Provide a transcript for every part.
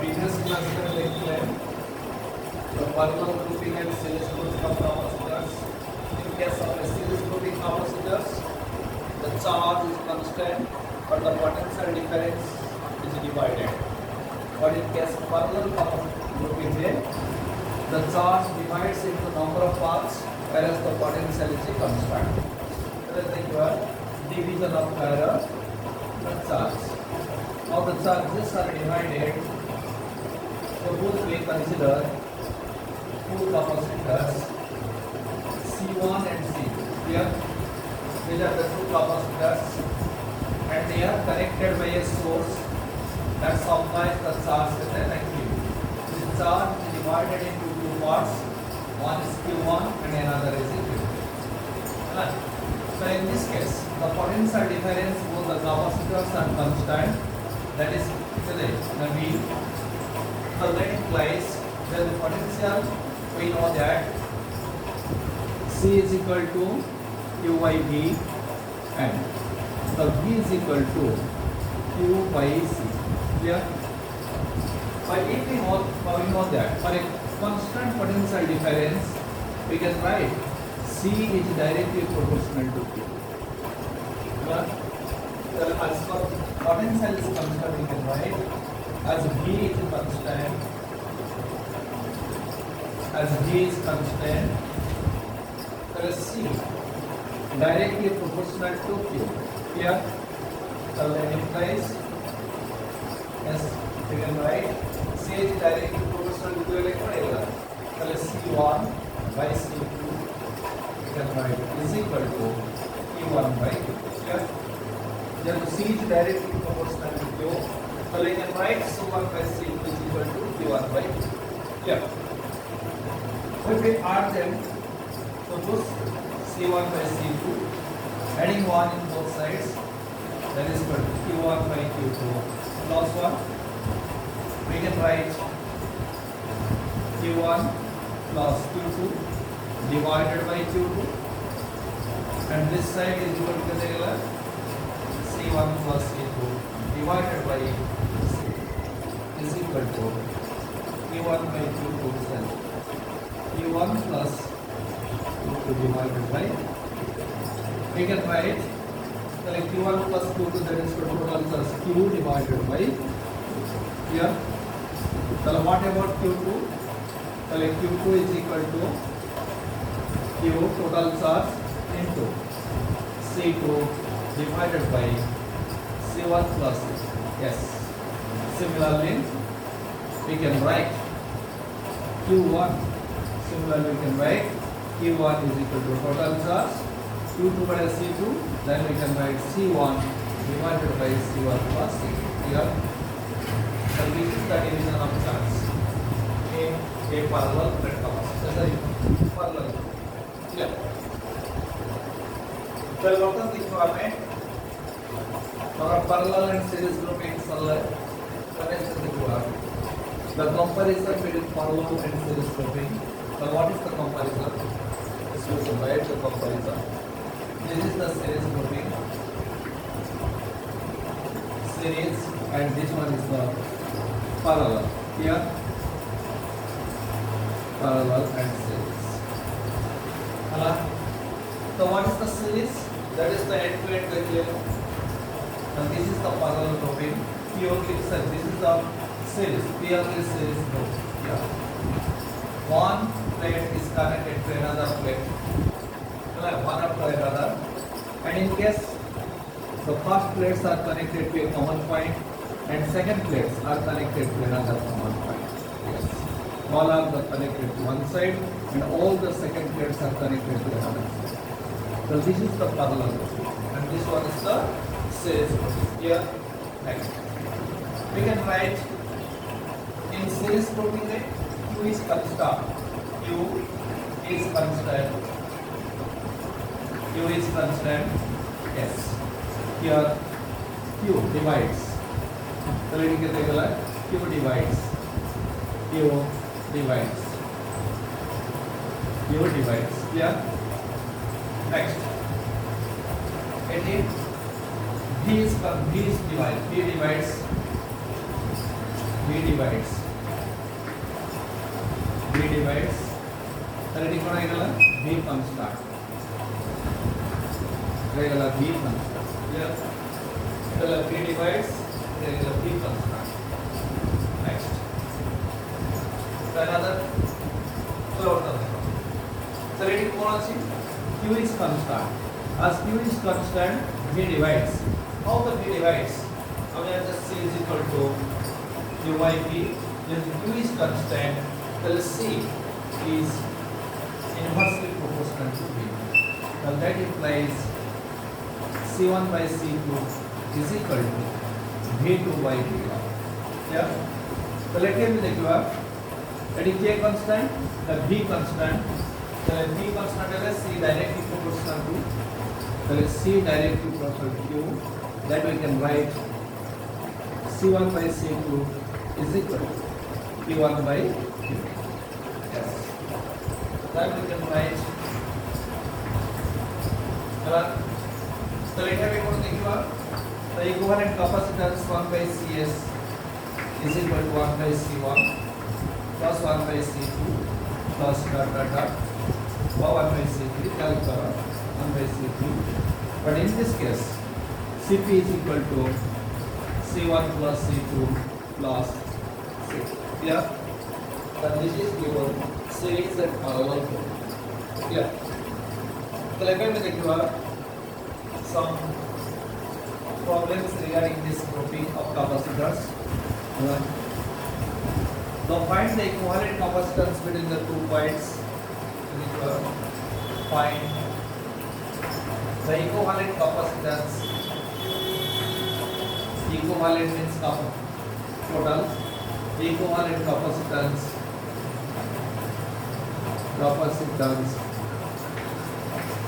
previous class में देखते हैं the parallel grouping and series grouping of capacitors. In case of a series grouping capacitors, the charge is constant but the potential difference is divided. But in case of parallel grouping, the charge divides into number of parts whereas the potential is constant. Let us think about division of the charge. Now the charges are divided. Suppose we consider two capacitors C1 and C2. Here, these are the two capacitors, and they are connected by a source that supplies the charge with an activity. The charge is divided into two parts. One is Q1 and another is Q2. So in this case, the potential difference both the capacitors are constant. That is V. So that implies that the potential, we know that C is equal to Q by V and the V is equal to Q by C. Clear? But if we know that for a constant potential difference, we can write C is directly proportional to Q. As for potential is constant, we can write as V is constant, then C directly proportional to Q. Here, so that implies yes, we can write C is directly proportional to Q. So C1 by C2 we can write is equal to Q1 by Q. Here, then C is directly proportional to Q. So we can write C1 by C2 is equal to Q1 by Q. Here, if we add them, suppose C1 by C2, adding 1 in both sides, that is equal to Q1 by Q2 plus 1. We can write Q1 plus Q2 divided by Q2, and this side is equal to C1 plus C2 divided by C is equal to Q1 by Q2 itself. Q1 plus Q2 divided by, we can write Q1 plus Q2, that is total as Q divided by here. So what about Q2? Q2 is equal to Q total charge into C2 divided by C1 plus S. Similarly, we can write Q1. Similarly, we can write Q1 is equal to total charge Q2 by C2. Then we can write C1 divided by C1 plus C2. Here, so this is the division of charge in a parallel plate capacitor. Parallel. Yeah. Well, what is the requirement for a parallel and series grouping connection requirement? The comparison between parallel and series grouping. So what is the comparison? This is write the comparison. This is the series grouping. Series, and this one is the parallel. Here, parallel and series. So what is the series? That is the end-to-end equivalent. And this is the parallel grouping. Purely, this is the series. Purely series group. Yeah. One plate is connected to another plate, one after another, and in case the first plates are connected to a common point and second plates are connected to another common point. Yes. All are connected to one side and all the second plates are connected to another side. So this is the parallel and this one is the series. Here, next. We can write in series grouping Q is constant. Q is constant. Q is constant. Yes. Here Q divides. So let me get the Q divides. Q divides. Q divides. Yeah. Next. V is divided. V divides B divides ତାହେଲେ ଏଠି କ'ଣ ହେଇଗଲା B constant रहेगा B constant clear ତାହେଲେ B divides रहेगा B constant next another so एठी कोन अछि Q is constant as Q is constant B divides how the B divides I mean just C is equal to Q by B if Q is constant then C is inversely proportional to B now that implies C1 by C2 is equal to V2 by V1 yeah so let me देखिबा eighty K constant the B constant the B constant is C directly proportional to the C directly proportional to Q that we can write C1 by C2 is equal to Q1 by Q yes that we can write so let me go देखिबा the equivalent capacitance 1 by Cs is equal to 1 by C1 plus 1 by C2 plus dot dot dot or 1 by C3 calculate 1 by C3 but in this case Cp is equal to C1 plus C2 plus C yeah then this is given series and parallel yeah so let me देखिबा some problems regarding this grouping of capacitors. Now find the equivalent capacitance between the 2 points. Find the equivalent capacitance. Equivalent means total. Equivalent capacitance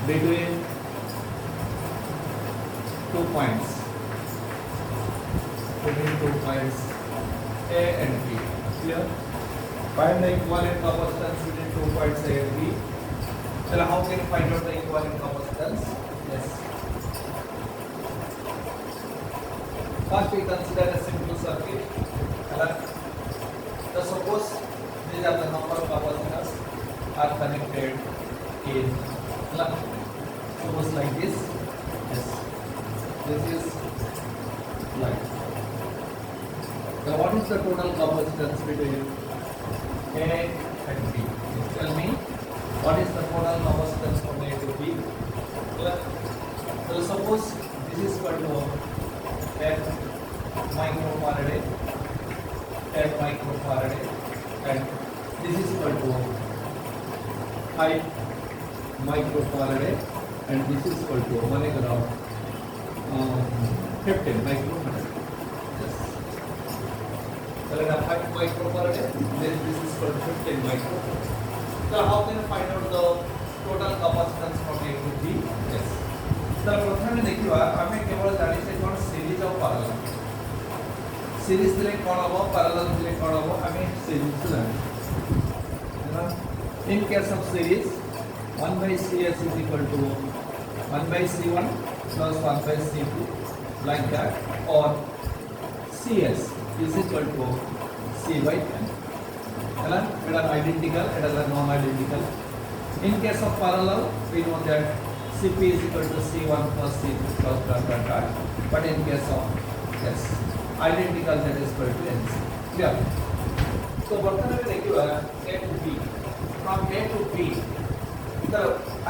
between 2 points. Between 2 points A and B. Clear? Find the equivalent capacitance between 2 points A and B. So how can you find out the equivalent capacitance? Yes. First we consider a simple circuit. So suppose these are the number of capacitors are connected in suppose like this. Yes. This is like. So what is the total capacitance between A and B? Tell me what is the total capacitance from A to B? So suppose this is equal to 10 microfarad and this is equal to 5 microfarad and this is equal to 1 gram 15 microfarad. So let us 5 microfarad, then this is called 15 microfarad. So how can you find out the total capacitance from A to B? Yes. So प्रथमे देखिबा आमे केवल जानि से कोन series और parallel. Series दिले कोन हबो parallel दिले कोन हबो आमे सीरीज जानि. In case of series 1 by Cs is equal to 1 by C1 plus 1 by C2 like that or Cs is equal to C by 10. It are identical, it are non-identical. In case of parallel, we know that Cp is equal to C1 plus C2 plus dot dot dot. But in case of yes, identical, that is equal to NC. Yeah. So, वर्तमान में देखिए A to B. From A to B,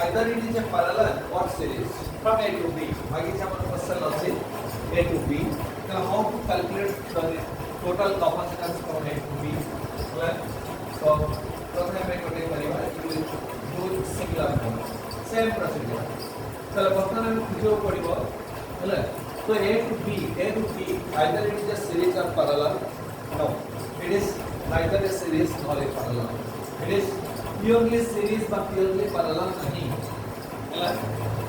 either it is a parallel or series. From A to B, आगे से हमारे पास चल रहा है A to B. Now, how to calculate the total capacitance from A to B? So, प्रथम में कोटे परिवार you will do similar same procedure. So, वर्तमान में जो पढ़िबो हेले तो A to B either it is a series or parallel. No, it is neither a series nor a parallel. It is purely series but purely parallel नहीं. हेले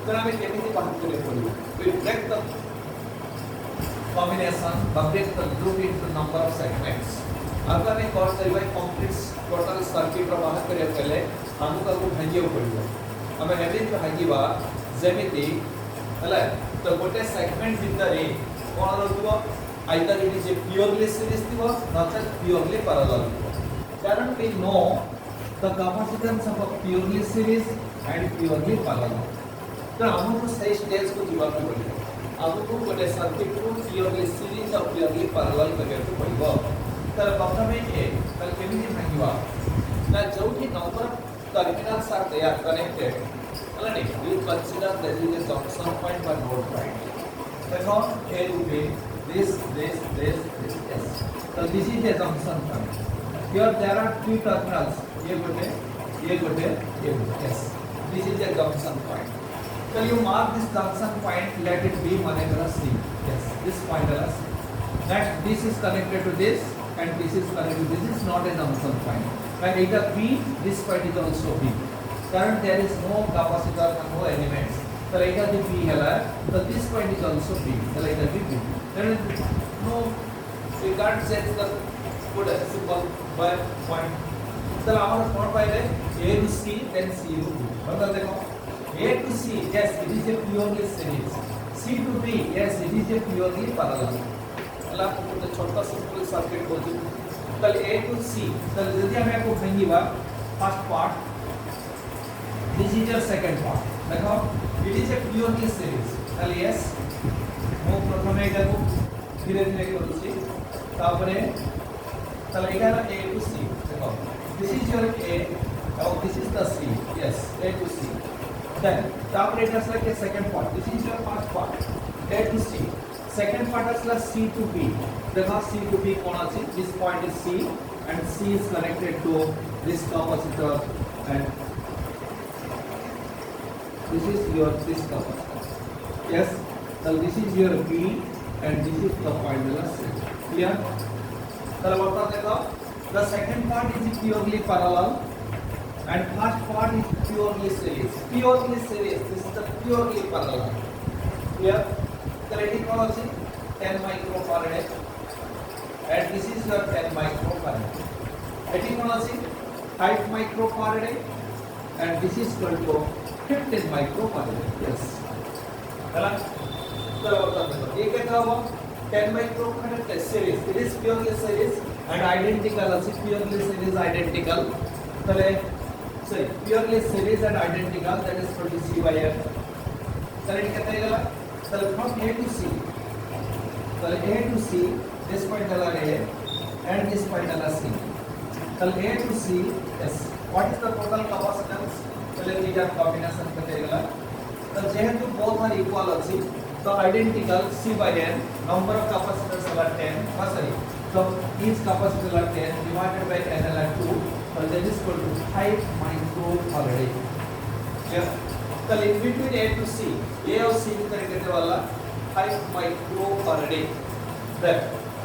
तो हमें केमिति बात करिए पड़िबो. We break the combination, break the group into number of segments. अगर एक और तरीका complete total circuit रो बाहर करिए पहले हमको को भागियो पड़िबो. हमें हेबिट भागिबा जेमिति हेले तो गोटे सेगमेंट भितर कोन रहउबो either it is a purely series thibo not a purely parallel karon we know the capacitance of a purely series and purely parallel तो हमको सही स्टेज को जीवा को पड़ेगा हमको गोटे सर्किट को प्योरली सीरीज और प्योरली पैरेलल करके पड़िबो तर प्रथमे ए तर केमिति भांगिबा ना जोठी number terminals are they are connected हला ने you consider that is a junction point और नोड पॉइंट देखो A to B this yes so this is a junction point here there are two terminals ये गोटे yes this is a junction point so you mark this junction point let it be manegara C yes this point is next this is connected to this and this is connected to this is not a junction point and either B this point is also B current there is no capacitor and no elements so either the B hela so this point is also B so either B there is no we can't set the good simple by point so our point by A to C then C to B मतलब देखो A to C, yes, it is a purely series. C to B, yes, it is a purely parallel. अल्लाह को तो छोटा simple circuit बोलते हैं। कल A to C, कल यदि हमें आपको कहेंगे बात first part, this is your second part. देखो, it is a purely series. कल yes, वो प्रथमे इधर को धीरे-धीरे करूँगी। तापरे कल इधर A to C, देखो, this is your A, और this is the C, yes, A to C. Then the operator is like a second part. This is your first part. A to C. Second part is like C to B. देखो C to B कौन आती? This point is C and C is connected to this capacitor and this is your this capacitor. Yes. So this is your B and this is the point is C. Clear? चलो बता देखो. The second part is purely parallel. And first part is purely series. Purely series. This is the purely parallel. Clear? The rating is 10 microfarad. And this is your 10 microfarad. Rating is 5 microfarad. And this is equal to 15 microfarad. Yes. चला. चलो बता दो. ये क्या हुआ? 10 microfarad series. It is purely series and identical. Also purely series identical. चले. So purely series and identical that is called C by F. So it कहते हैं so from A to C. So A to C this point is A and this point is C. So A to C yes. What is the total capacitance? So these are combination कहते हैं so जेहेतु both are equal अच्छी so identical C by N number of capacitors are 10. Sorry. So each capacitor are 10 divided by N are 2. So that is equal to 5 microfarad. Clear? So in between A to C, A और C की तरह कहते वाला 5 microfarad. Then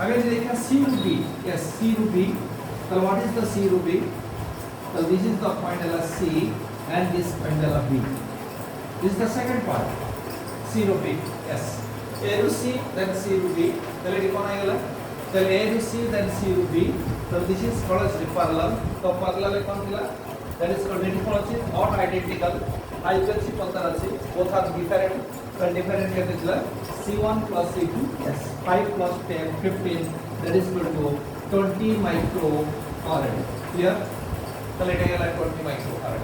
अगर देखा C to B, yes C to B. So what is the C to B? So this is the point of C and this point of B. This is the second part. C to B, yes. A to C then C to B. चलिए कौन आएगा? So A to C then C to B. So this is called as parallel. So parallel कौन किला? That is called identical, not identical. Frequency पता रखी. Both are different. So different कहते हैं C1 plus C2. Yes. 5 plus 10, 15. That is equal to 20 microfarad. Clear? So let us like 20 microfarad.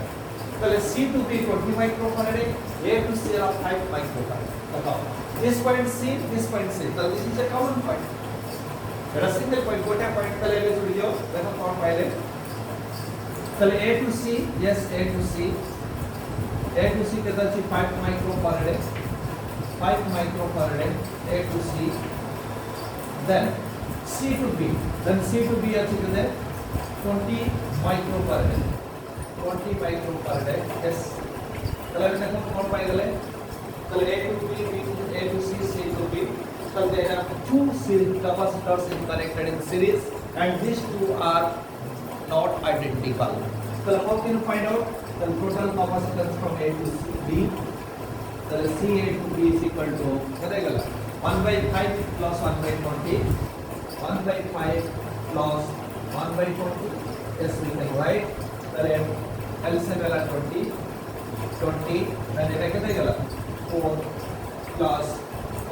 So C to B 20 microfarad. A to C are 5 microfarad. This point C, this point C. So this is a common point. There are single point, what point पहले ले जुड़ियो, देखो कौन पहले, चले A to C, yes A to C कहता है 5 microfarad, 5 microfarad A to C, then C to B, then C to B अच्छी कहते हैं 20 microfarad, 20 microfarad, yes, चले देखो कौन पहले, चले A to B, A to C, C to B. So they have two series capacitors connected in series and these two are not identical. So how can you find out the total capacitance from A to B? So CA to B is equal to 1 by 5 plus 1 by 20, 1 by 5 plus 1 by 20. Yes, we can write. So LCM 20, and it 4 plus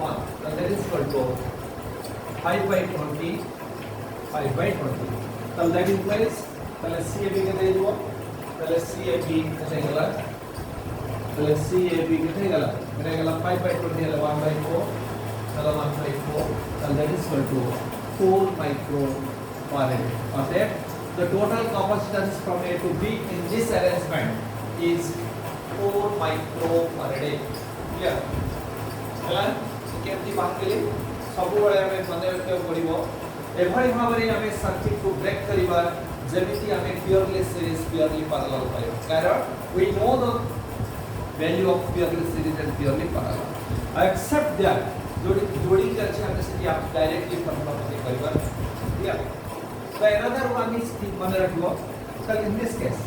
1. So that is equal to 5 by 20 5 by 20 তাহলে that implies তাহলে CAB কেটে দিব তাহলে CAB কেটে গেল তাহলে CAB কেটে গেল 5 by 20 হলো 1 by 4 তাহলে 1 by 4 তাহলে that is equal to 4 microfarad অতএব the total capacitance from A to B in this arrangement is 4 microfarad clear ହେଲା କେମିତି ବାହାରିଲେ ସବୁବେଳେ ଆମେ ମନେ ରଖିବାକୁ ପଡ଼ିବ ଏଭଳି ଭାବରେ ଆମେ ସର୍କିଟକୁ ବ୍ରେକ୍ କରିବା ଯେମିତି ଆମେ ପ୍ୟୁରଲି ସିରିଜ ପ୍ୟୁରଲି ପାରାଲାଲ ପାଇବା କାରଣ we know the value of purely series and purely parallel except that जोड़ी के अच्छे हमने से आप डायरेक्टली फॉर्मूला पता करिबा या तो another one is मन रखियो कल in this case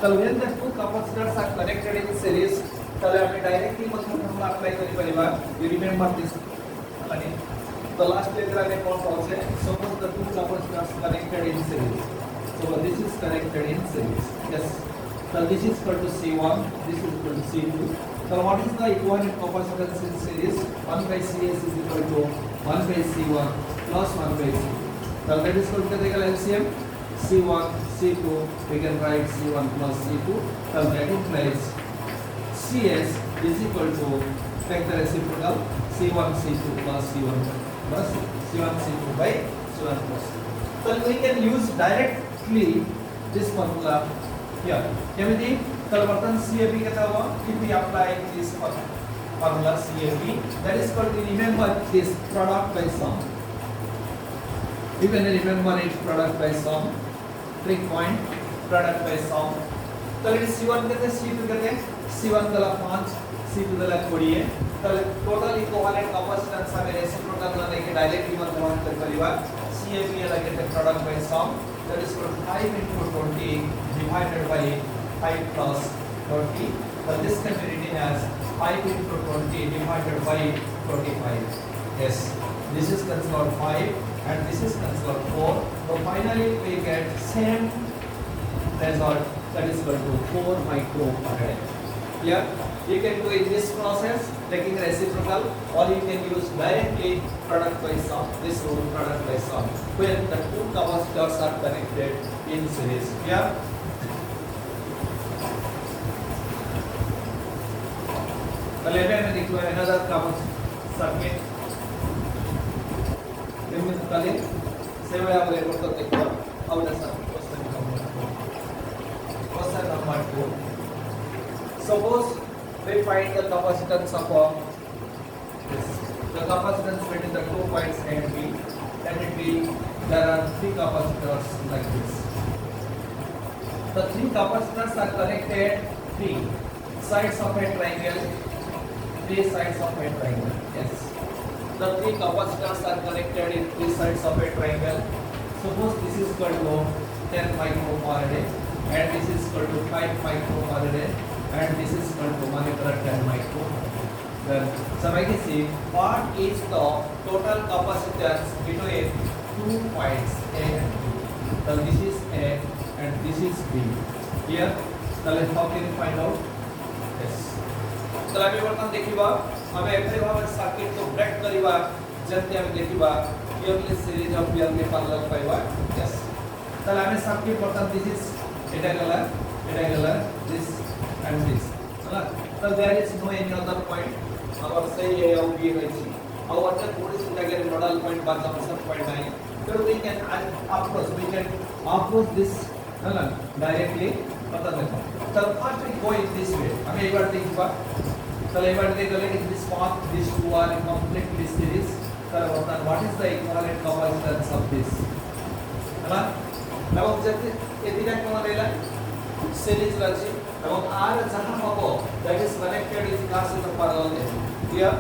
कल when the two capacitors are connected in series तले हमें डायरेक्टली फॉर्मूला अप्लाई करि परिबा you remember this अनि the last lecture में कौन पहुंचे suppose the two capacitors connected in series so this is connected in series yes so this is equal to C1 this is equal to C2 so what is the equivalent capacitance in series 1 by Cs is equal to 1 by C1 plus 1 by C2 so that is equal to LCM C1 C2 we can write C1 plus C2 so that implies Cs is equal to take the reciprocal C1 C2 plus C1 plus C1 C2 by C1 plus C2 so we can use directly this formula here केमिति परिवर्तन CAB कितना हुआ if we apply this formula CAB that is called remember this product by sum you can remember it product by sum trick point product by sum तो ये C1 कितने C2 कितने C1 दला 5 C2 दला 20 तो total equivalent capacitance हमें reciprocal ना लेके डायरेक्टली मत वन कर परिवा CAB वाला कितने product by sum that is equal to 5 into 20 divided by 5 plus 30 so this can be written as 5 into 20 divided by 25 yes this is considered 5 and this is considered 4 so finally we get same result that is equal to 4 microfarad clear you can do in this process taking reciprocal or you can use directly product by sum this rule product by sum when the two capacitors are connected in series clear well let me देखो another circuit इनमें कले save आप लेकर तो देखो अब ऐसा question number 2 suppose we find the capacitance of this the capacitance between the 2 points A and B let it be there are 3 capacitors like this the 3 capacitors are connected 3 sides of a triangle 3 sides of a triangle yes the 3 capacitors are connected in 3 sides of a triangle suppose this is equal to 10 microfarad and this is equal to 5 microfarad and this is equal to 10 microfarad then so I can see what is the total capacitance between 2 points A and B so this is A and this is B here so how can you find out yes so আমি বর্তমান দেখিবা আমি এভাবে ভাবে circuit কো break করিবা যেতে আমি দেখিবা purely series of purely parallel পাইবা यस তাহলে আমি সার্কিট বর্তমান দিস ইজ এটা গেল this and this ହେଲା so there is no any other point our say A or B होइछि our other code is like nodal point बा junction point है so we can approach this ହେଲା directly पता देखो so first we go in this way আমি এবার দেখবা তাহলে এবার দেখলে in this path these two are in completely series তাহলে what is the equivalent capacitance of this ହେଲା এবং যেতে এদিকে কোন রেলা series আছে এবং আর যাহা পাবো that is connected is কার সাথে parallel clear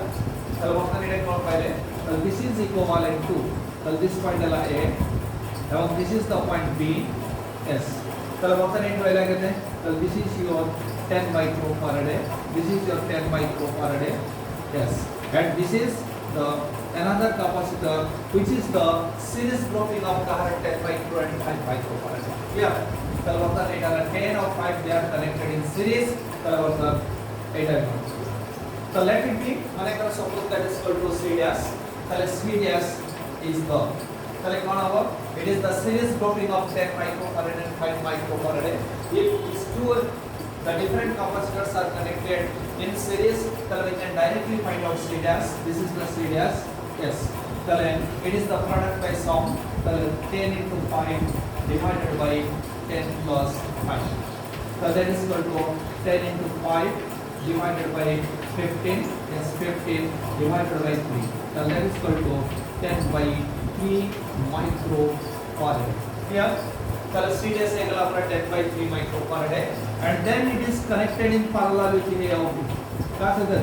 তাহলে বর্তমানে এটা কোন পাইলে তাহলে this is equivalent to তাহলে this point হলো A এবং this is the point B yes তাহলে বর্তমানে এটা হইলা কেতে তাহলে this is your 10 microfarad this is your 10 microfarad yes and this is the another capacitor which is the series grouping of current 10 micro and 5 microfarad clear তাহলে বর্তমানে এটা 10 or 5 they are connected in series তাহলে বর্তমানে এটা so let it be মানে কারণ suppose that is equal to C dash তাহলে C dash is the তাহলে কোন হবে it is the series grouping of 10 microfarad and 5 microfarad if these two the different capacitors are connected in series then we can directly find out C dash this is the C dash yes then it is the product by sum then 10 into 5 divided by 10 plus 5 so that is equal to 10 into 5 divided by 15 yes 15 divided by 3 so that is equal to 10 by 3 microfarad here so C dash angle of 10 by 3 microfarad and then it is connected in parallel with A of B. That's the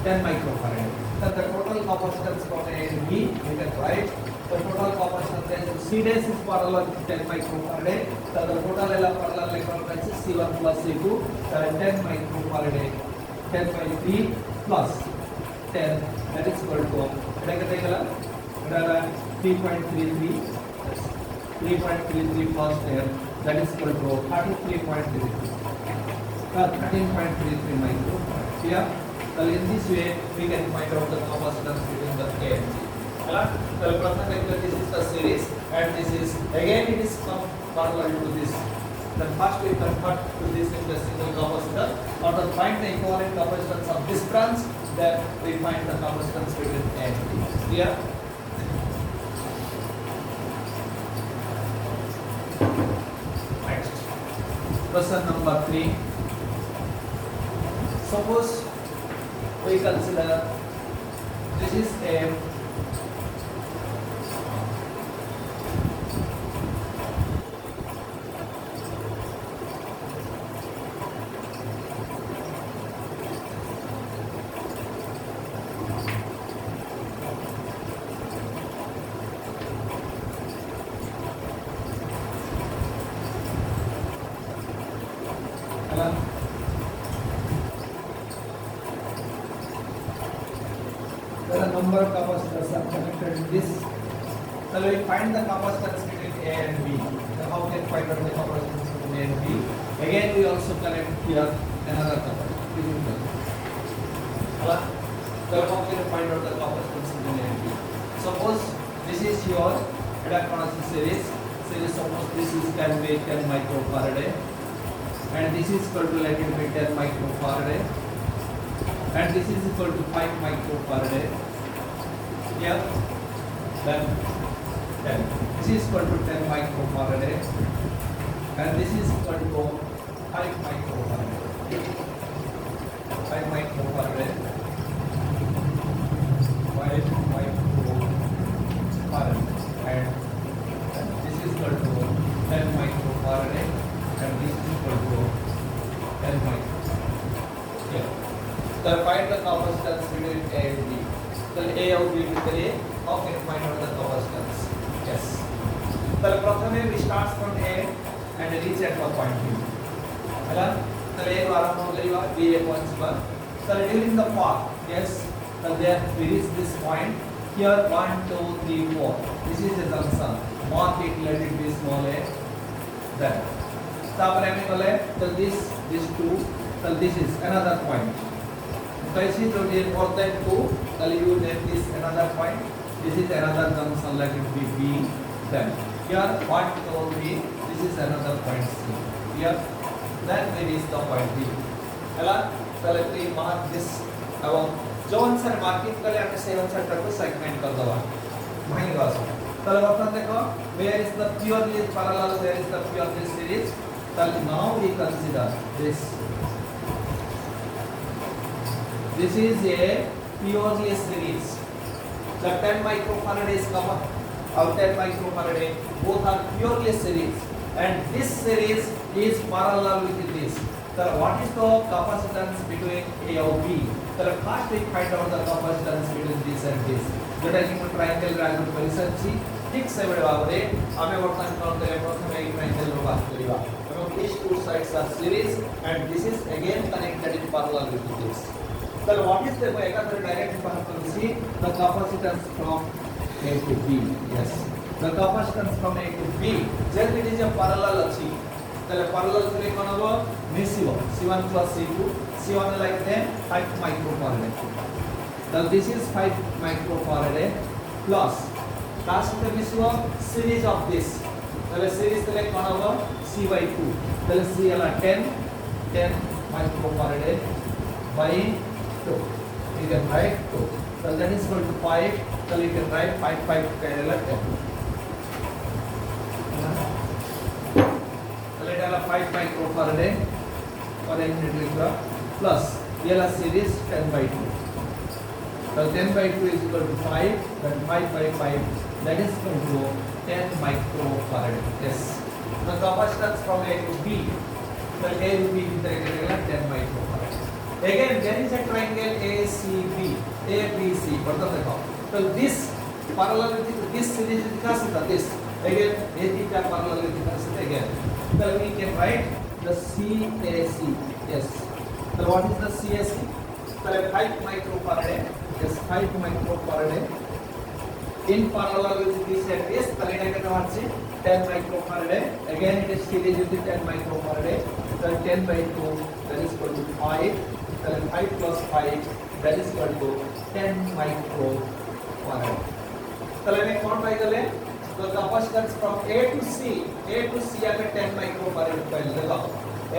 10 microfarad. So the total capacitance from A and B, you can write the total capacitance is C dash is parallel with 10 microfarad. So the total parallel electronics is C1 plus C2. So 10 microfarad, 10 by 3 plus 10. That is equal to 3.33. 3.33 plus 10 that is equal to 33.33 13.33 microfarad here so in this way we can find out the capacitance between the A and B so this is the series and this is again it is parallel to this then first we convert to this in the single capacitor or to find the equivalent capacitance of this branch then we find the capacitance between A and B here question number 3 suppose we consider this is a there are number of capacitors are connected in this. So we find the capacitance between A and B. So how can find out the capacitance between A and B? Again we also connect here another capacitor. So how can you find out the capacitance between A and B? Suppose this is your electronic series. Suppose this is can be 10 microfarad and this is equal to let it be 10 microfarad. And this is equal to 5 microfarad here then this is equal to 10 microfarad and this is equal to 5 microfarad 5 microfarad 5 microfarad and this is equal to 10 microfarad and this is equal to 10 microfarad here. So find the capacitance between A and B. So A of B with A, how can you find out the capacitance? Yes. So प्रथमे we start from A and reach at the point B. हला तो A को आरंभ हो गई बात B A points पर. So during the path, yes, so there we reach this point. Here 1, 2, 3, 4. This is the junction. Mark it, let it be small a. Then. So हमें बोले so this 2, so this is another point. So I see that here more than 2, so you name this another point. This is another junction, let it be B. Then here 1, 2, 3. This is another point C. Here, then we reach the point B. Hello. So let me mark this. अब जो answer marking करें हमें same answer को segment कर दो वहीं बस चलो अपन देखो where is the purely parallel where is the purely series so now we consider this is a purely series the 10 microfarad is common or 10 microfarad both are purely series and this series is parallel with this so what is the capacitance between A or B so first we find out the capacitance between this and this जोटा कि triangle diagram परिसरची ठीक से बड़े भाବରେ ଆମେ ବର୍ତ୍ତମାନ କ'ଣ କରିବା ପ୍ରଥମେ ଏଇ triangle ର ବାତ କରିବା ଏବଂ these two sides are series and this is again connected in parallel with this so what is the एकाधर डायरेक्ट बात करूसी the capacitance from A to B yes the capacitance from A to B जेत it is a parallel अछि তাহলে parallel করে কোন হবে মিশিব C1 plus C2 C1 like then 5 microfarad so this is 5 microfarad plus তার সাথে মিশবো সিরিজ অফ দিস, তাহলে series তাহলে কোন হবে C/2, তাহলে C হলো 10 মাইক্রোফ্যারাডে by 2, you can write 2, so that is equal to 5, so you can write 5 parallel 10, so let us 5 microfarad per unit plus yellow series 10/2, so 10/2 is equal to 5, then 5 by 5, that is equal to 10 microfarad. Yes, the capacitance from A to B, so A to B is 10 microfarad. Again, there is a triangle ACB, ABC. So this parallel with this series is this. Again, A theta parallel with this again. So we can write the CAC. Yes. So what is the CAC? So 5 microfarad. Yes, 5 microfarad. In parallel with this and this, so it is 10 microfarad. Again, it is series with 10 microfarad. So 10/2, that is equal to 5. 5 plus 5, that is equal to 10 microfarad. So let me count by the way. The capacitance from A to C आके 10 microfarad पहले देखो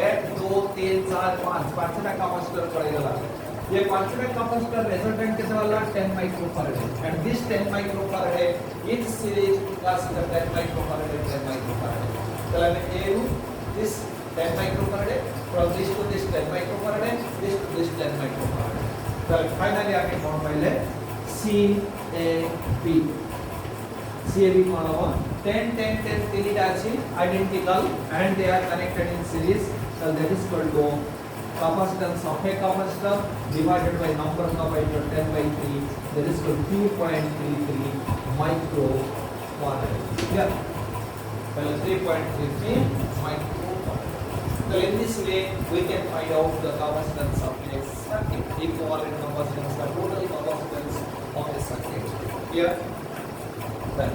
1 2 3 4 5 पांचवा capacitor पड़ेगा। ये पांचवा capacitor resonant कितना वाला 10 microfarad and this 10 microfarad each series plus 10 microfarad 10 microfarad. So let me A this 10 microfarad from this to this 10 microfarad, this to this 10 microfarad. So finally I can count by CAB. CAB कौन होगा? 10 10 10 3 डाची identical and they are connected in series. So that is equal to capacitance of a capacitor divided by number of capacitor 10/3. That is equal to 3.33 microfarad. Yeah. Well, 3.33 microfarad. So in this way, we can find out the capacitance of a circuit, equivalent capacitance, the total capacitance of a circuit. Here, done.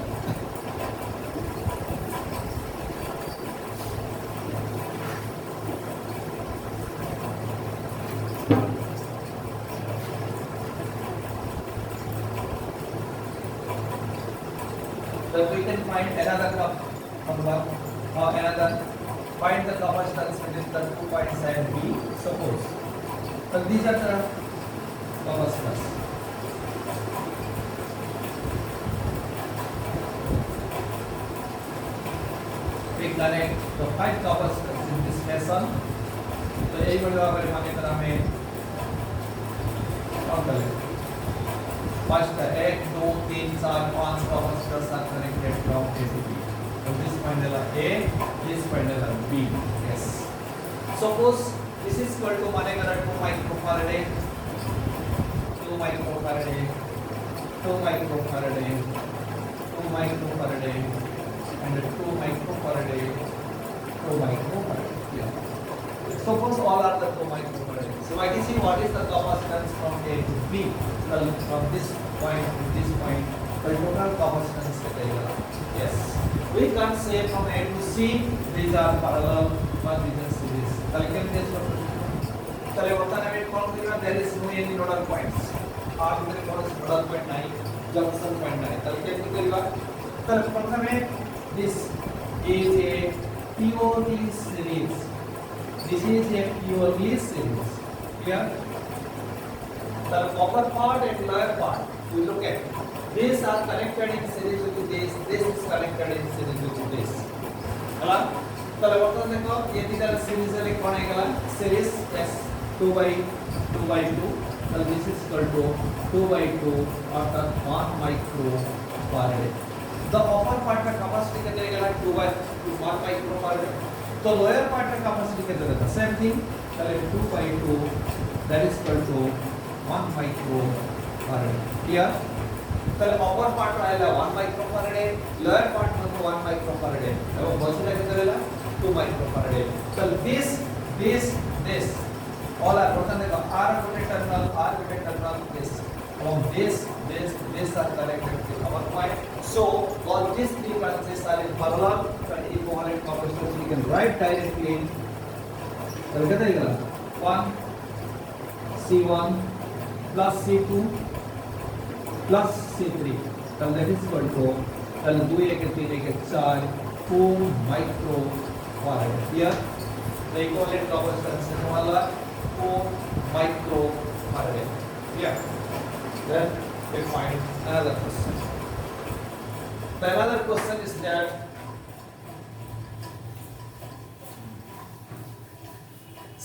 So we can find another find the capacitance within the 2 points A and B. Suppose, so these are the capacitors. We connect the 5 capacitors in this fashion. तो यही बढ़िया अगर हमारे तरह में और करें first 1 2 3 4 5 capacitors are connected from A to B. So this point is A, this point is B. Yes. Suppose this is equal to मानेगा 2 microfarad, 2 microfarad, 2 microfarad, 2 microfarad, and 2 microfarad, 2 microfarad. Yeah. Suppose all are the 2 microfarad. So I can see what is the capacitance from A to B. Well, from this point to this point, the total capacitance is yes. We can't say from A to C these are parallel but these are series. So you can just there is no any nodal points. Nodal point 9, junction point 9. So you can this is a purely series. This is a purely series. Here, the upper part and lower part. You look at. These are connected in series with this. This is connected in series with this. हला तो लगभग देखो ये तीन series है कौन है कला series yes 2/2. So this is equal to 2/2 अर्थात 1 microfarad. The upper part का capacity कितने कला 1 microfarad. तो lower part का capacity कितने रहता same thing. चले 2/2 that is equal to 1 microfarad. Here तो upper part आएगा 1 microfarad, lower part में 1 microfarad है। अब बचने कितना रहेगा 2 microfarad. So this all are total देखो R rotated terminal this from this are connected to our point. So all these three branches are in parallel and equivalent capacitors. You can write directly. तो कितना रहेगा 1 C1 plus C2 plus C3. So that is equal to তাহলে 2 একে 3 একে 4 4 micro farad clear the equivalent capacitance is हमारा 4 micro farad clear then we find another question the another question is that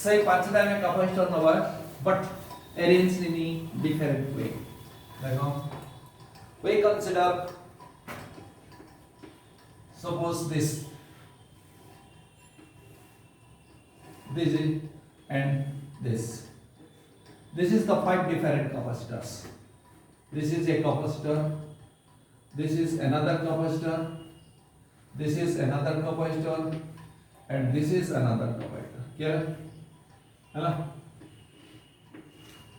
say পাঁচটা আমি capacitor নেব but arranged in a different way দেখো we consider suppose this is and this is the 5 different capacitors. This is a capacitor, this is another capacitor, this is another capacitor, and this is another capacitor. Clear? Hello?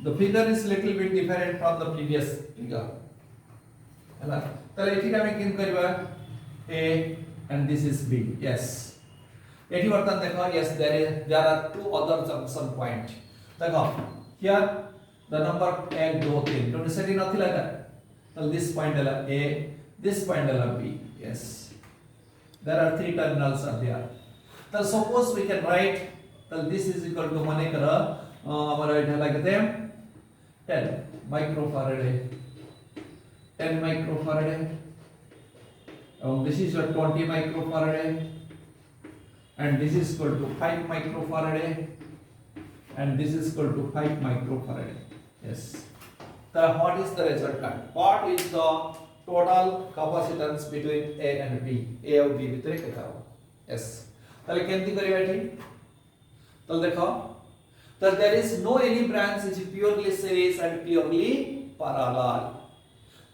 The figure is little bit different from the previous figure. Hello? তাহলে এটিকে আমি কি করব a and this is b. Yes. এটি বর্তমান দেখো yes there are two other junction point দেখো here the number 1 2 3 तो सेट नथिला का तो this point है a this point है b yes there are three terminals are there तो suppose we can write तो this is equal to माने कर हमारा এটা লাগতে 10 microfarad 10 microfarad and this is your 20 microfarad and this is equal to 5 microfarad and this is equal to 5 microfarad yes so what is the resultant what is the total capacitance between a and b a और b ভিতরে কেটা হবে yes তাহলে কেমতি করিবা এটি তাহলে দেখো that there is no any branch which is purely series and purely parallel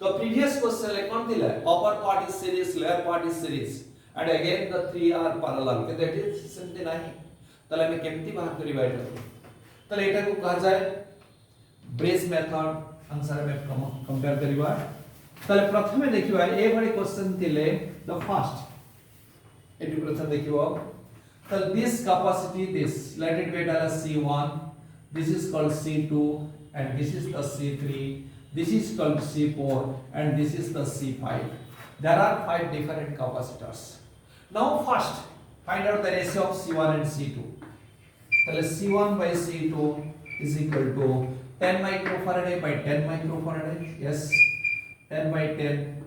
the previous question le kon dila upper part is series lower part is series and again the three are parallel কিন্তু এটি সেমতি নাই তাহলে আমি কেমতি বাহার করিবা এটা তাহলে এটাকে কহা যায় ব্রেস মেথড आंसर में कंपेयर करिवा তাহলে প্রথমে দেখিবা এই ভଳି क्वेश्चन দিলে the first এটি প্রথম দেখিবা তাহলে this capacity this let it be as C1 this is called C2 and this is the C3 this is called C4 and this is the C5 there are 5 different capacitors now first find out the ratio of C1 and C2 তাহলে C1 by C2 is equal to 10 microfarad by 10 microfarad yes 10 by 10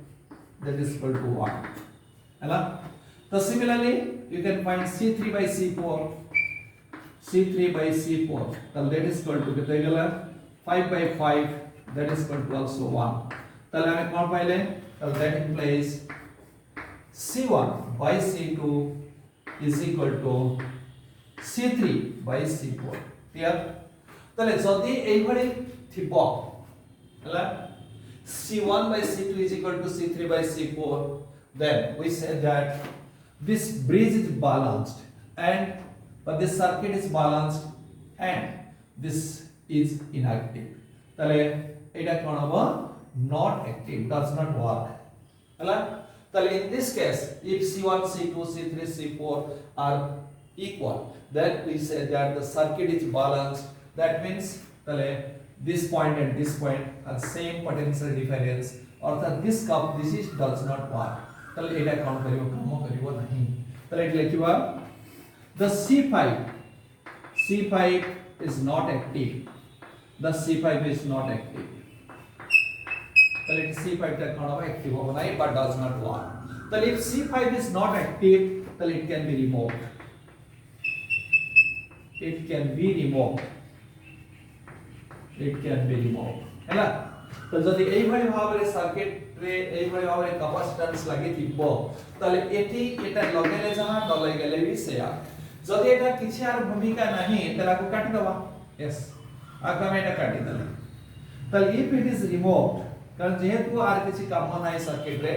that is equal to 1 है so similarly you can find C3 by C4 C3 by C4 so that is equal to कितना गला 5 by 5 that is equal to also 1 তাহলে আমি কোন পাইলে তাহলে that implies C1 by C2 is equal to C3 by C4 clear তাহলে যদি এই ভଳି থিব হলা C1 by C2 is equal to C3 by C4 then we say that this bridge is balanced and but this circuit is balanced and this is inactive তাহলে এটা কোন হবে not active does not work হলা তাহলে in this case if C1 C2 C3 C4 are equal then we say that the circuit is balanced that means তাহলে this point and this point are same potential difference অর্থাৎ this is does not work তাহলে এটা count করিব কাম করিব নাই তাহলে এটা লিখিবা the C5 is not active the C5 is not active তাহলে C5 টা কোন হবে অ্যাক্টিভ হবে নাই but does not work তাহলে if C5 is not active তাহলে it can be removed it can be removed ହେଲା তো যদি এই ভଳି ভাবে সার্কিট রে এই ভଳି ভাবে ক্যাপাসিট্যান্স লাগি থিব তাহলে এটি এটা লগেলে যাহা ডলাই গেলে বি সেয়া যদি এটা কিছু আর ভূমিকা নাই তাহলে আকু কাটি দবা यस আকু আমি এটা কাটি দিলাম তাহলে ইফ ইট ইজ রিমুভড কারণ যেহেতু আর কিছু কাম নাই সার্কিট রে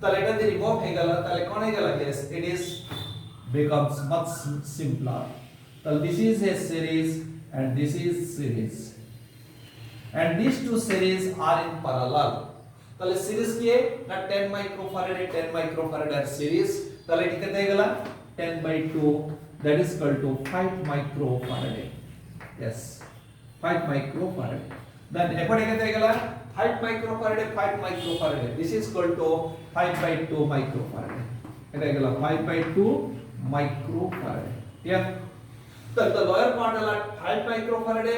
তাহলে এটা যদি রিমুভ হয়ে গেল তাহলে কোন হয়ে গেল yes it is becomes much simpler তাহলে this is a series and this is series and these two series are in parallel তাহলে সিরিজ কি না 10 microfarad 10 microfarad are series তাহলে এটি কত হয়ে গেল 10 by 2 that is equal to 5 microfarad yes 5 microfarad then এপটে কত হয়ে গেল 5 microfarad 5 microfarad, this is equal to 5 by 2 microfarad, এটা গেল 5 by 2 microfarad. Yeah, the lower part is 5 microfarad,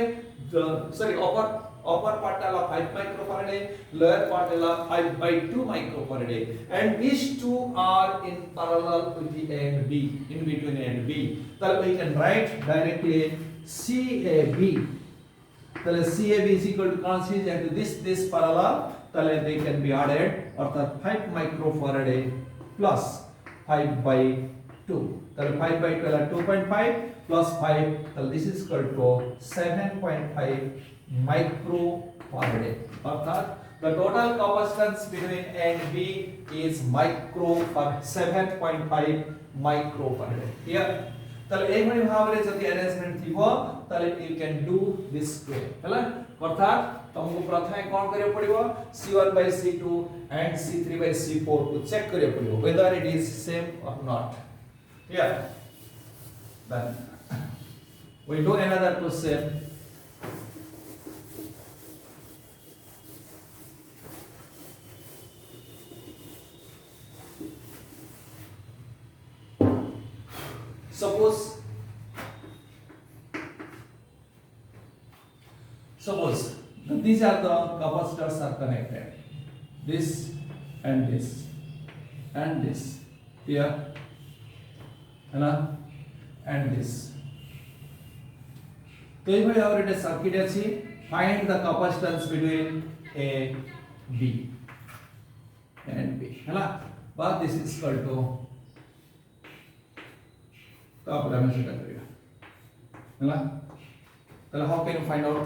sorry, upper part is 5 microfarad, lower part is 5 by 2 microfarad, and these two are in parallel with the A and B, in between A and B. So we can write directly CAB. So CAB is equal to consist and this parallel, so they can be added, or 5 microfarad plus 5 by 2. So 5 by 2 is 2.5 plus 5, so this is equal to 7.5 microfarad. Arthat the total capacitance between A and B is 7.5 microfarad. Here, তাহলে এইভাবে ভাবে যদি arrangement থিব তাহলে you can do this way হলা অর্থাৎ तुमको प्रथमे कोन करे पड़िबो C1 by C2 and C3 by C4 को चेक करे पड़िबो whether it is same or not. Yeah, then we do another question. Suppose that these are the capacitors are connected, this and this and this here and this. तो ये भाई और इटे circuit अछि, find the capacitance between A, B and B हैला, but this is equal to, तो आप हमें से कर करिएगा हैला. तो how can you find out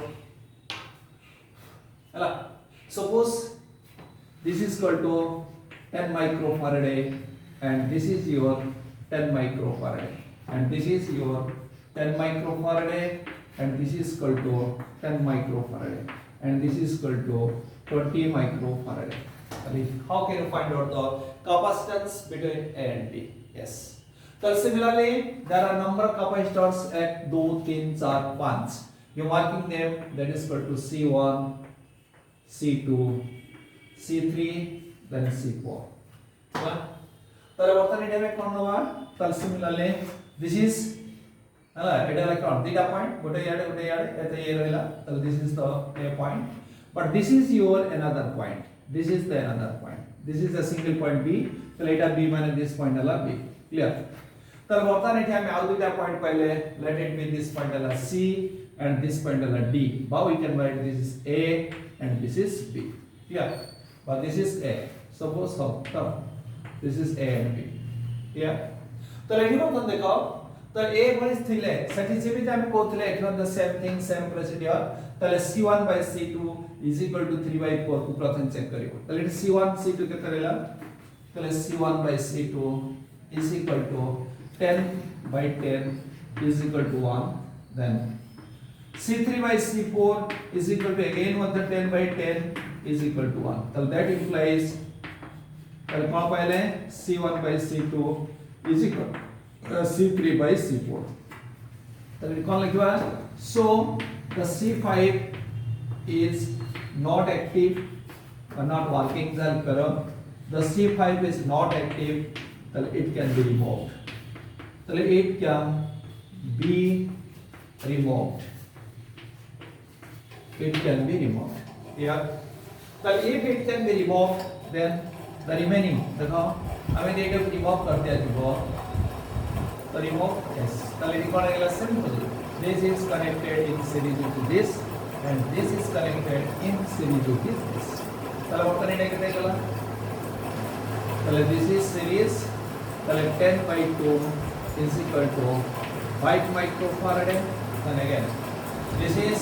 हैला? Suppose this is equal to 10 microfarad and this is your 10 microfarad and this is your 10 microfarad and this is equal to 10 microfarad and this is equal to 20 microfarad. How can you find out the capacitance between A and B? Yes. So similarly, there are number of capacitors at 2, 3, 4, 5. You marking them, that is equal to C1, C2, C3, then C4. তাহলে বর্তমানে এটা আমি কোন number? তাহলে similarly, this is হ্যাঁ এটা like দুইটা point, গোটে ইয়ারে এতে এ রইলা, তাহলে this is the A point, but this is your another point, this is the another point, this is a single point B, তাহলে এটা B মানে this point হলো B. Clear? তাহলে বর্তমানে এখানে আমি আরো দুইটা পয়েন্ট পাইলে, let it be this point হলো C and this point হলো D, বা we can write this is A and this is B. Yeah, but this is A. Suppose how? This is A and B. Yeah. তাহলে এখানে কোন দেখো, তো A ভরিস থিলে সেটি যেটা আমি কইছিলে এখন the same thing same procedure, তাহলে C1 by C2 is equal to 3 by 4 को प्रथम चेक करियो. তাহলে এটা C1 C2 কেতে রইলা, তাহলে C1 by C2 is equal to 10 by 10 is equal to 1, then C3 by C4 is equal to again what the 10 by 10 is equal to 1. So that implies C1 by C2 is equal to C3 by C4. So the C5 is not active or not working. The C5 is not active, so it can be removed. So it can be removed. It can be removed. Yeah. So if it can be removed, then the remaining, देखो हमें देखो remove करते हैं जो, तो remove yes. तो लेकिन कौन है simple. This is connected in series to this, and this is connected in series to this. तो वो करने के लिए क्या? तो this is series. तो 10 by 2 is equal to 5 microfarad, and again this is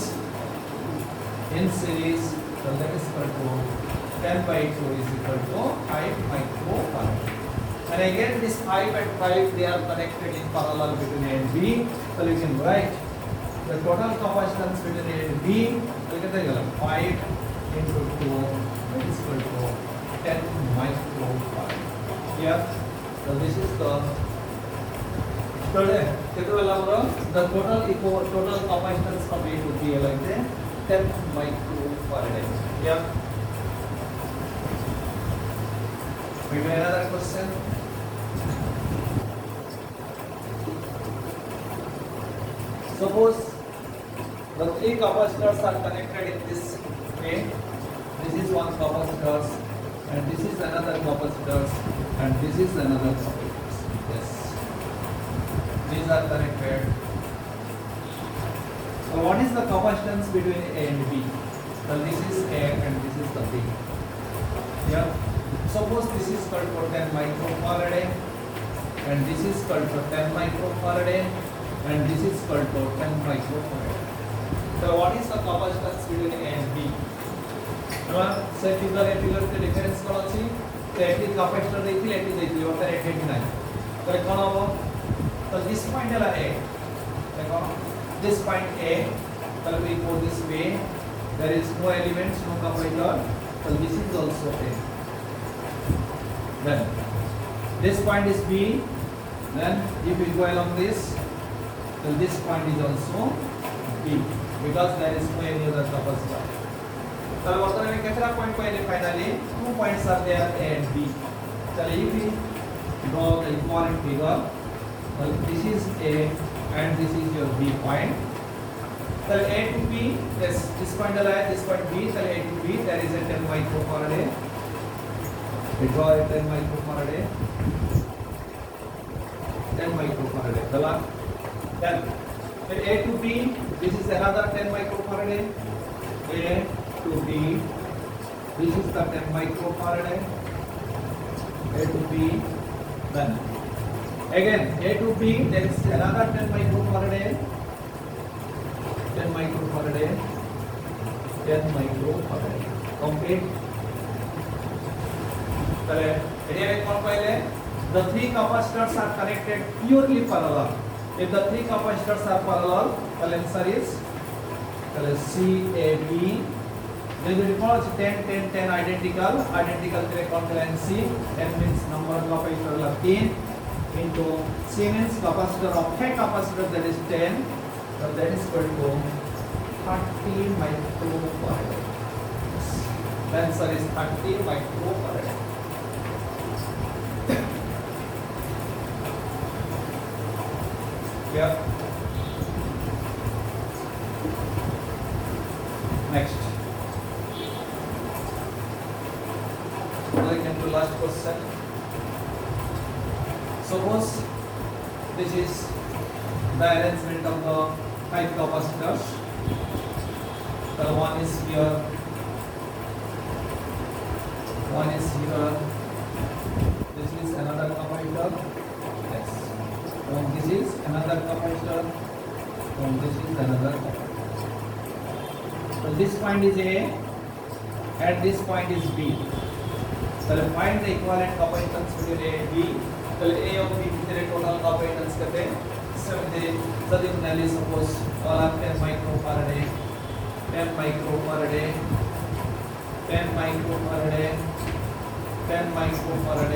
in series, so that is equal to 10 by 2 is equal to 5 microfarad. And again this 5 and 5 they are connected in parallel between A and B, so you can write the total capacitance between A and B, look at the 5 into 2 is equal to 10 microfarad. Yeah, so this is the total capacitance of A to B like that 10 microfarad. Yeah. We do another question. Suppose the three capacitors are connected in this way. This is one capacitor, and this is another capacitor, and this is another capacitor. Yes, these are connected. So what is the capacitance between A and B? Well, this is A and this is the B. Yeah. Suppose this is called for 10 microfarad, and this is called for 10 microfarad, and this is called for 10 microfarad. So what is the capacitance between A and B? से figure के difference कौन अच्छी तो eighty capacitor देखिए eighty देखिए और तेरे 89 तो कौन हो तो दिस पॉइंट है देखो this point A so we go this way there is no elements no capacitor so this is also A then this point is B then if we go along this so this point is also B because there is no any other capacitor so वर्तमान में कितना point पहले finally 2 points are there A and B चलिए if we draw the equivalent figure well this is A and this is your B point. So A to B, yes, this point alive, this point B. So A to B, there is a 10 microfarad. We draw a 10 microfarad. 10 microfarad. Then A to B, this is another 10 microfarad. A to B, this is the 10 microfarad. A to B, then. Again, A to B, there is another 10 microfarad, 10 microfarad, 10 microfarad. Complete. The three capacitors are connected purely parallel. If the three capacitors are parallel, the answer is CAB. Then we recall 10, 10, 10 identical. Identical C. N means number of capacitors are 10. Into Siemens capacitor of head capacitor that is 10 so that is equal to 30 microfarad. The answer is 30 microfarad. Yeah. Next. Going into last question. Suppose this is the arrangement of the 5 capacitors. The one is here, one is here. This is another capacitor. Yes. And this is another capacitor. And this is another capacitor. So this point is A, and this point is B. So find the equivalent capacitance between A and B. So A of B कितने total capacitance करते हैं? Suddenly suppose all are 10 microfarad, 10 microfarad, 10 microfarad, 10 microfarad,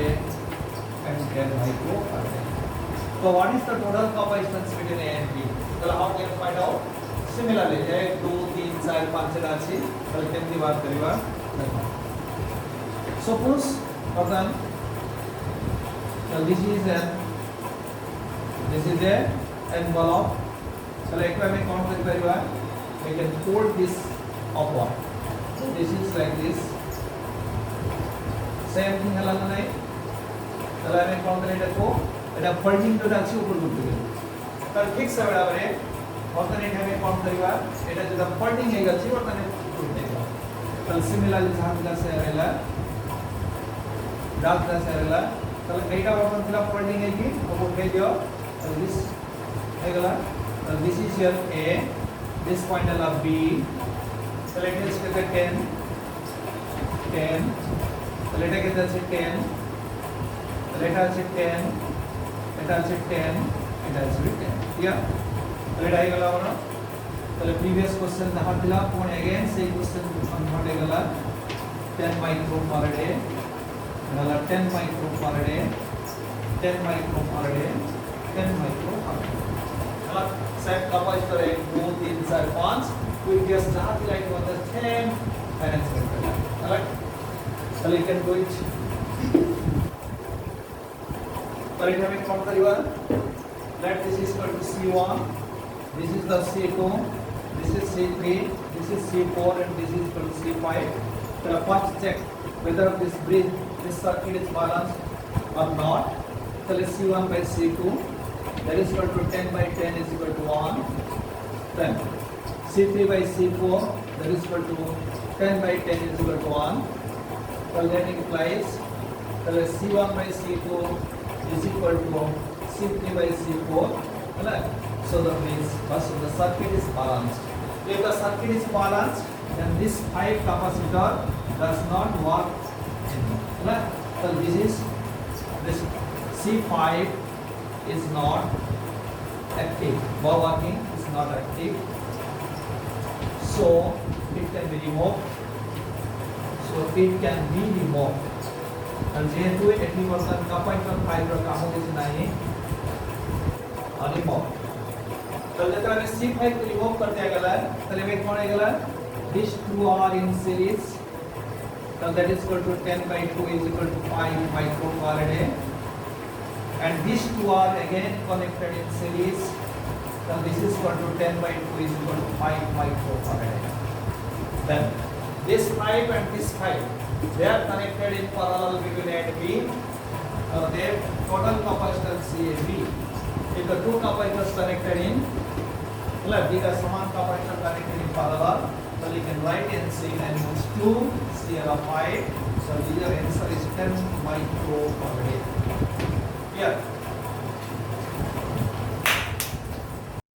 and 10 microfarad. So what is the total capacitance between A and B? So how can you find out? Similarly, 1, 2, 3, 4, 5 राशि कल कितनी बार करीबा? Suppose प्रथम so this is a envelope. So like when we count with very well, we can fold this upward. So this is like this. Same thing along the line. So when we count it को, इधर folding तो डालची ऊपर गुट्टे गए. तर fix है बड़ा बड़े. और तने हमें count करी बार, इधर जो folding है गलची और तने गुट्टे गए. तो similarly जहाँ भी जैसे रहेला, डाल जैसे रहेला. तो डेटा वर्तन फिलअप फोल्डिंग है कि वो भेज दियो तो दिस हैगला तो this is your A this point है B so let us take the 10 so let us get the 10 let us say 10 let us say 10 let us say 10 yeah so let हैगला वनो तो previous question जहाँ fill up होने again same question हम हैगला 10 microfarad 10 microfarad, 10 microfarad, 10 microfarad. मतलब set capacitor 1, 2, 3, 4, 5 we just start like what the 10 arrangement. Alright, so you can do it. Correct having count kariba. Let this is equal to C1. This is the C2. This is C3. This is C4 and this is equal to C5. So first check whether this bridge, this circuit is balanced or not. So let's C1 by C2. That is equal to 10 by 10 is equal to 1. Then C3 by C4. That is equal to 10 by 10 is equal to 1. So that implies that C1 by C2 is equal to C3 by C4. Right? So the means first the circuit is balanced. If the circuit is balanced, then this 5 capacitor does not work. Right? So this C5 is not active. While working is not active. So it can be removed. So it can be removed. And যেহেতু এটি বর্তমান capacitor 5 ର কাম କିଛି ନାହିଁ remove तो जब ଆମେ C5 को रिमूव कर दिया गला तले में कौन गला these two are in series so that is equal to 10 by 2 is equal to 5 microfarad and these two are again connected in series so this is equal to 10 by 2 is equal to 5 microfarad then this 5 and this 5 they are connected in parallel between A and B. Their total capacitance CAB. If the two capacitors connected in, these are समान capacitor connected in parallel, so you can write and say and use 2 Sierra 5. So your answer is 10 microfarad. Here.